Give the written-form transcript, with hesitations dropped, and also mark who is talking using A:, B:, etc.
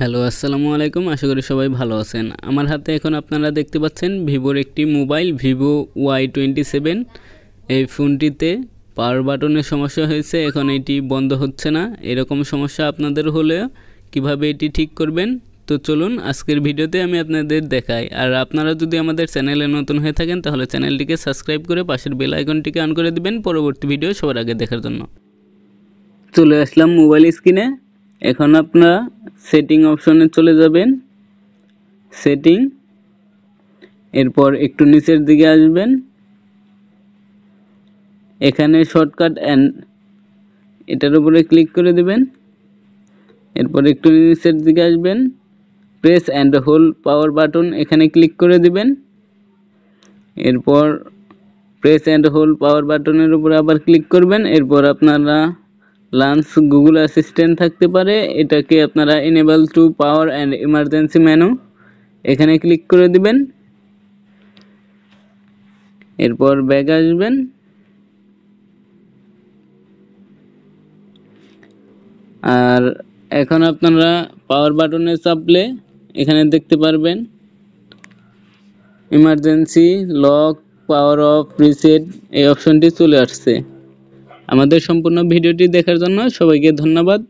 A: Hello আসসালামু আলাইকুম, আশা করি সবাই ভালো আছেন। আমার হাতে এখন আপনারা দেখতে পাচ্ছেন ভিভোর একটি মোবাইল ভিভো Y27। এই ফোনটিতে পাওয়ার বাটনের সমস্যা হয়েছে, এখন এটি বন্ধ হচ্ছে না। এরকম সমস্যা আপনাদের হলে কিভাবে এটি ঠিক করবেন, তো চলুন আজকের ভিডিওতে আমি আপনাদের দেখাই। আর আপনারা যদি আমাদের চ্যানেলে নতুন হয়ে থাকেন তাহলে চ্যানেলটিকে সাবস্ক্রাইব করে পাশের বেল আইকনটিকে অন করে দিবেন পরবর্তী ভিডিও সবার আগে দেখার জন্য। চলে আসলাম মোবাইল স্ক্রিনে। এখন আপনারা সেটিং অপশনে চলে যাবেন, সেটিং, এরপর একটু নিচের দিকে আসবেন, এখানে শর্টকাট অ্যান্ড এটার উপরে ক্লিক করে দিবেন। এরপর একটু নিচের দিকে আসবেন, press and hold power button, এখানে ক্লিক করে দিবেন। এরপর প্রেস অ্যান্ড হোল্ড পাওয়ার বাটনের উপরে আবার ক্লিক করবেন। এরপর আপনারা লঞ্চ গুগল অ্যাসিস্ট্যান্ট থাকতে পারে, এটাকে আপনারা enable to power and emergency menu, এখানে ক্লিক করে দিবেন। এরপর ব্যাক আসবেন, আর এখন আপনারা পাওয়ার বাটনে চাপলে এখানে দেখতে পারবেন emergency lock, power of, reset এই অপশনটি চলে আসছে। আমাদের সম্পূর্ণ ভিডিওটি দেখার জন্য সবাইকে ধন্যবাদ।